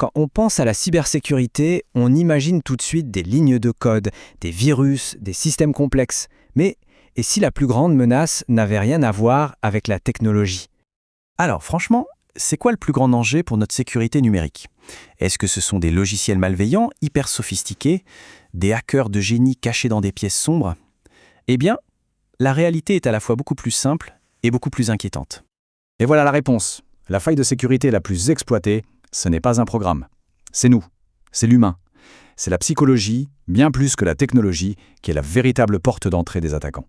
Quand on pense à la cybersécurité, on imagine tout de suite des lignes de code, des virus, des systèmes complexes. Mais et si la plus grande menace n'avait rien à voir avec la technologie? Alors franchement, c'est quoi le plus grand danger pour notre sécurité numérique? Est-ce que ce sont des logiciels malveillants, hyper sophistiqués, des hackers de génie cachés dans des pièces sombres? Eh bien, la réalité est à la fois beaucoup plus simple et beaucoup plus inquiétante. Et voilà la réponse. La faille de sécurité la plus exploitée, ce n'est pas un programme. C'est nous, c'est l'humain. C'est la psychologie, bien plus que la technologie, qui est la véritable porte d'entrée des attaquants.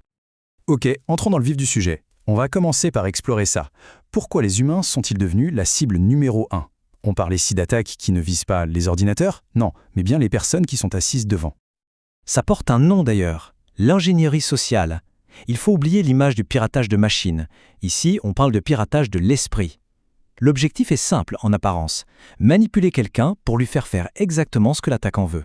Ok, entrons dans le vif du sujet. On va commencer par explorer ça. Pourquoi les humains sont-ils devenus la cible numéro 1? On parle ici d'attaques qui ne visent pas les ordinateurs, non, mais bien les personnes qui sont assises devant. Ça porte un nom d'ailleurs, l'ingénierie sociale. Il faut oublier l'image du piratage de machines. Ici, on parle de piratage de l'esprit. L'objectif est simple en apparence, manipuler quelqu'un pour lui faire exactement ce que l'attaquant veut.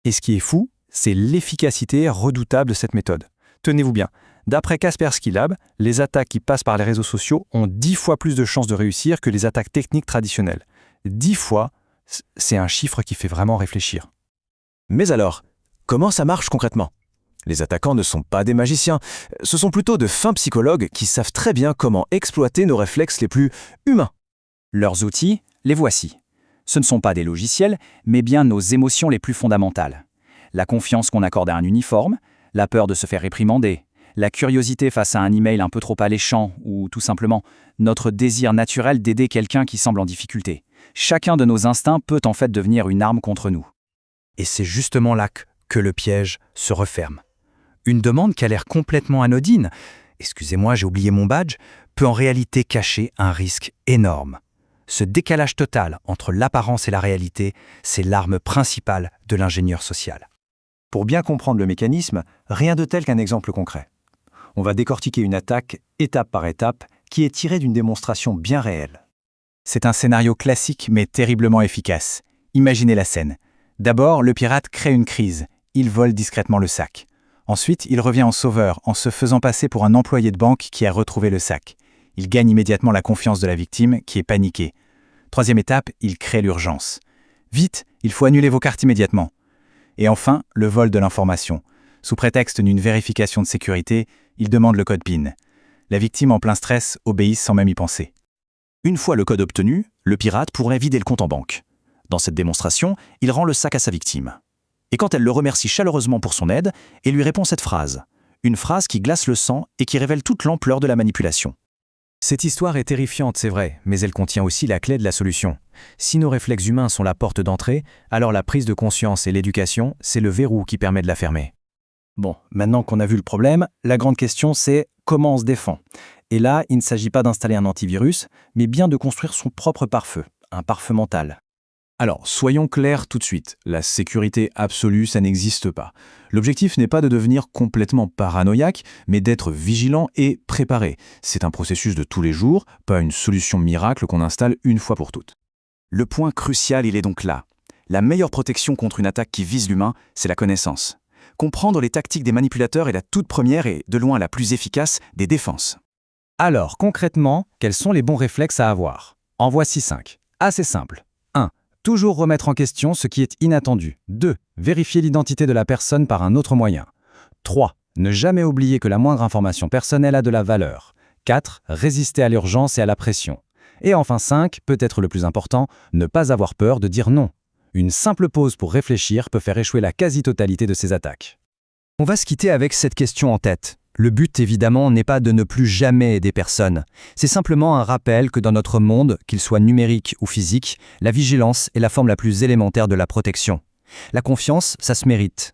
Et ce qui est fou, c'est l'efficacité redoutable de cette méthode. Tenez-vous bien, d'après Kaspersky Lab, les attaques qui passent par les réseaux sociaux ont 10 fois plus de chances de réussir que les attaques techniques traditionnelles. 10 fois, c'est un chiffre qui fait vraiment réfléchir. Mais alors, comment ça marche concrètement? Les attaquants ne sont pas des magiciens, ce sont plutôt de fins psychologues qui savent très bien comment exploiter nos réflexes les plus humains. Leurs outils, les voici. Ce ne sont pas des logiciels, mais bien nos émotions les plus fondamentales. La confiance qu'on accorde à un uniforme, la peur de se faire réprimander, la curiosité face à un email un peu trop alléchant ou tout simplement notre désir naturel d'aider quelqu'un qui semble en difficulté. Chacun de nos instincts peut en fait devenir une arme contre nous. Et c'est justement là que le piège se referme. Une demande qui a l'air complètement anodine, excusez-moi, j'ai oublié mon badge, peut en réalité cacher un risque énorme. Ce décalage total entre l'apparence et la réalité, c'est l'arme principale de l'ingénieur social. Pour bien comprendre le mécanisme, rien de tel qu'un exemple concret. On va décortiquer une attaque étape par étape qui est tirée d'une démonstration bien réelle. C'est un scénario classique mais terriblement efficace. Imaginez la scène. D'abord, le pirate crée une crise. Il vole discrètement le sac. Ensuite, il revient en sauveur en se faisant passer pour un employé de banque qui a retrouvé le sac. Il gagne immédiatement la confiance de la victime qui est paniquée. Troisième étape, il crée l'urgence. Vite, il faut annuler vos cartes immédiatement. Et enfin, le vol de l'information. Sous prétexte d'une vérification de sécurité, il demande le code PIN. La victime en plein stress obéit sans même y penser. Une fois le code obtenu, le pirate pourrait vider le compte en banque. Dans cette démonstration, il rend le sac à sa victime. Et quand elle le remercie chaleureusement pour son aide, il lui répond cette phrase. Une phrase qui glace le sang et qui révèle toute l'ampleur de la manipulation. Cette histoire est terrifiante, c'est vrai, mais elle contient aussi la clé de la solution. Si nos réflexes humains sont la porte d'entrée, alors la prise de conscience et l'éducation, c'est le verrou qui permet de la fermer. Bon, maintenant qu'on a vu le problème, la grande question c'est comment on se défend. Et là, il ne s'agit pas d'installer un antivirus, mais bien de construire son propre pare-feu, un pare-feu mental. Alors, soyons clairs tout de suite, la sécurité absolue, ça n'existe pas. L'objectif n'est pas de devenir complètement paranoïaque, mais d'être vigilant et préparé. C'est un processus de tous les jours, pas une solution miracle qu'on installe une fois pour toutes. Le point crucial, il est donc là. La meilleure protection contre une attaque qui vise l'humain, c'est la connaissance. Comprendre les tactiques des manipulateurs est la toute première et, de loin, la plus efficace des défenses. Alors, concrètement, quels sont les bons réflexes à avoir? En voici 5. Assez simple. 1. Toujours remettre en question ce qui est inattendu. 2. Vérifier l'identité de la personne par un autre moyen. 3. Ne jamais oublier que la moindre information personnelle a de la valeur. 4. Résister à l'urgence et à la pression. Et enfin 5, peut-être le plus important, ne pas avoir peur de dire non. Une simple pause pour réfléchir peut faire échouer la quasi-totalité de ces attaques. On va se quitter avec cette question en tête. Le but, évidemment, n'est pas de ne plus jamais aider personne. C'est simplement un rappel que dans notre monde, qu'il soit numérique ou physique, la vigilance est la forme la plus élémentaire de la protection. La confiance, ça se mérite.